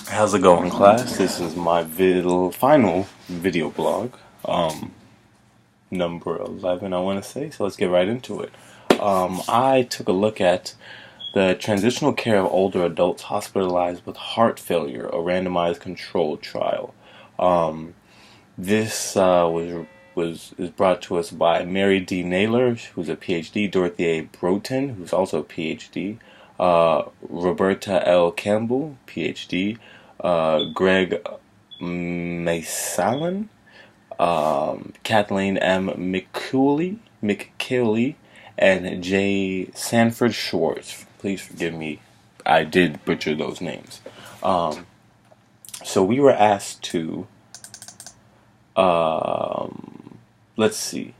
How's it going, class? This is my final video blog, number 11, I want to say, so let's get right into it. I took a look at the transitional care of older adults hospitalized with heart failure, a randomized controlled trial. Um, this is brought to us by Mary D. Naylor, who's a PhD, Dorothy A. Broughton, who's also a PhD, Roberta L. Campbell, PhD, Greg Masalan, Kathleen M. McKeely, and J. Sanford Schwartz. Please forgive me, I did butcher those names. Um, so we were asked to, let's see,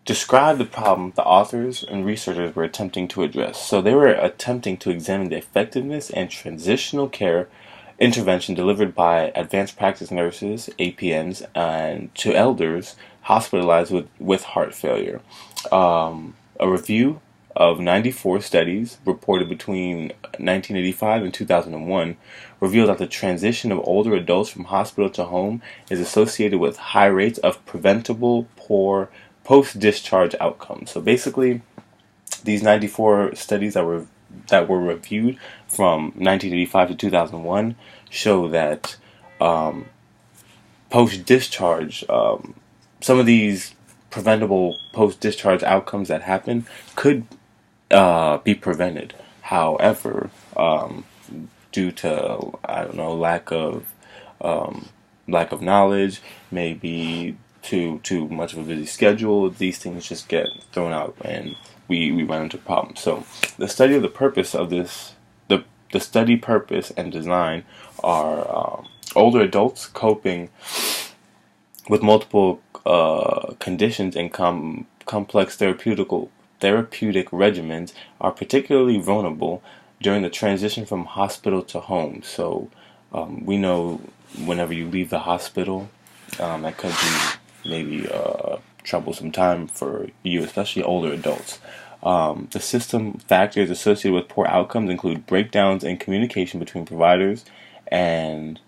describe the problem the authors and researchers were attempting to address. So they were attempting to examine the effectiveness and transitional care intervention delivered by advanced practice nurses, APNs, and to elders hospitalized with heart failure. A review of 94 studies reported between 1985 and 2001 revealed that the transition of older adults from hospital to home is associated with high rates of preventable poor post-discharge outcomes. So basically, these 94 studies that were reviewed from 1985 to 2001 show that post-discharge, some of these preventable post-discharge outcomes that happen could be prevented. However, due to, I don't know, lack of knowledge, maybe too much of a busy schedule, these things just get thrown out and we run into problems. So the study of the purpose of this, the study purpose and design are older adults coping with multiple conditions and complex therapeutic regimens are particularly vulnerable during the transition from hospital to home. So we know whenever you leave the hospital, that could be maybe a troublesome time for you, especially older adults. The system factors associated with poor outcomes include breakdowns in communication between providers and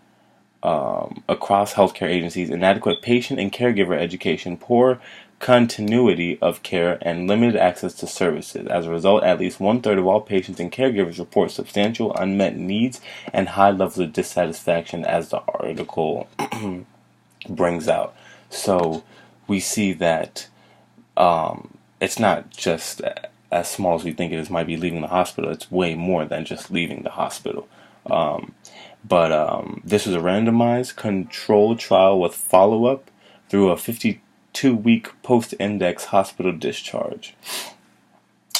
across healthcare agencies, inadequate patient and caregiver education, poor continuity of care, and limited access to services. As a result, at least one-third of all patients and caregivers report substantial unmet needs and high levels of dissatisfaction, as the article brings out. So we see that it's not just as small as we think it is, might be leaving the hospital. It's way more than just leaving the hospital. But this was a randomized controlled trial with follow-up through a 52-week post-index hospital discharge.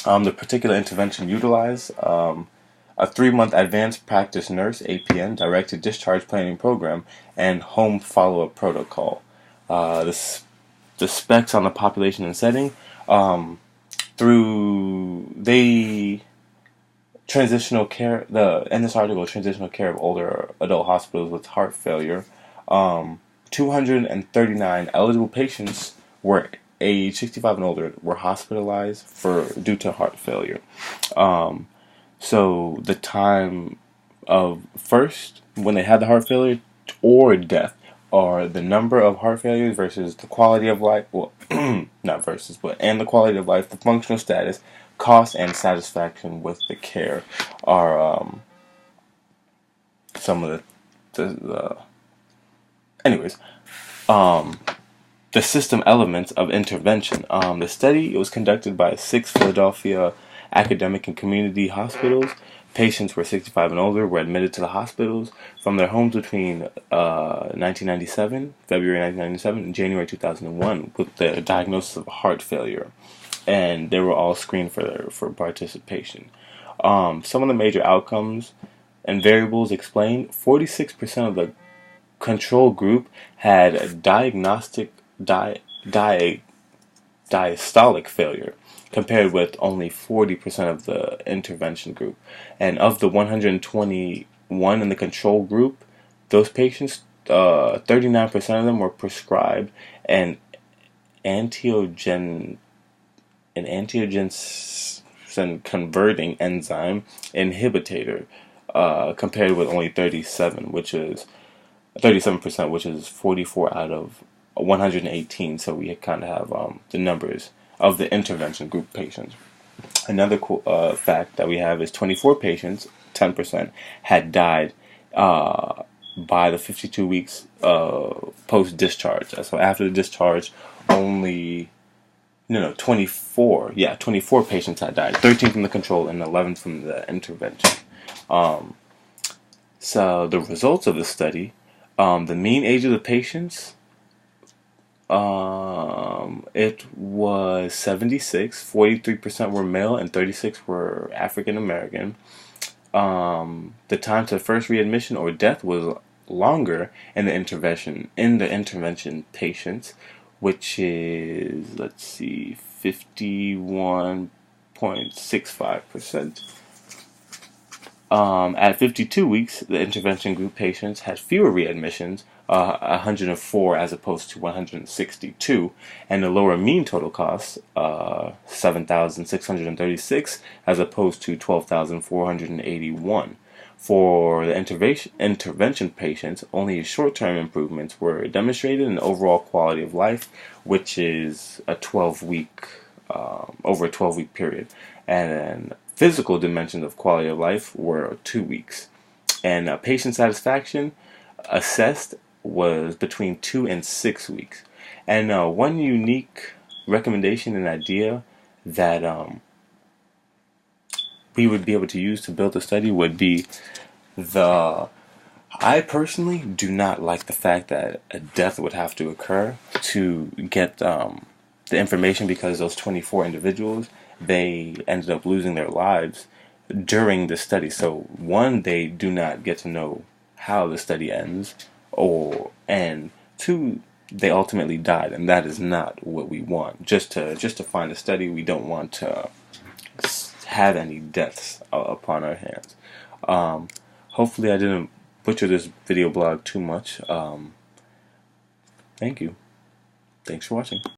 The particular intervention utilized a 3-month advanced practice nurse (APN) directed discharge planning program and home follow-up protocol. The specs on the population and setting, through they transitional care, in this article, transitional care of older adult hospitals with heart failure. 239 eligible patients were age 65 and older were hospitalized due to heart failure. So the time of first when they had the heart failure or death, or the number of heart failures versus the quality of life. Well, not versus, but and the quality of life, the functional status, cost, and satisfaction with the care are some of anyways. The system elements of intervention. The study was conducted by 6 Philadelphia academic and community hospitals. Patients were 65 and older were admitted to the hospitals from their homes between February 1997, and January 2001 with the diagnosis of heart failure. And they were all screened for participation. Some of the major outcomes and variables explained: 46% of the control group had diastolic failure, compared with only 40% of the intervention group. And of the 121 in the control group, those patients, 39% of them were prescribed an angiotensin converting enzyme inhibitor, compared with only 37%, which is 44 out of 118. So we kind of have the numbers of the intervention group patients. Another fact that we have is 24 patients, 10%, had died by the 52 weeks post-discharge. So after the discharge, only 24 patients had died, 13 from the control and 11 from the intervention. So the results of the study, the mean age of the patients, it was 76. 43% were male and 36 were African American. The time to first readmission or death was longer in the intervention patients, which is 51.65%. At 52 weeks, the intervention group patients had fewer readmissions, 104 as opposed to 162, and the lower mean total cost, 7,636 as opposed to 12,481. For the intervention patients, only short-term improvements were demonstrated in overall quality of life, which is over a 12-week period, and physical dimensions of quality of life were 2 weeks. And patient satisfaction assessed was between 2 and 6 weeks. And one unique recommendation and idea that we would be able to use to build the study would be I personally do not like the fact that a death would have to occur to get the information, because those 24 individuals, they ended up losing their lives during the study. So one, they do not get to know how the study ends, and two, they ultimately died, and that is not what we want. Just to find a study, we don't want to have any deaths upon our hands. Hopefully I didn't butcher this video blog too much. Thank you. Thanks for watching.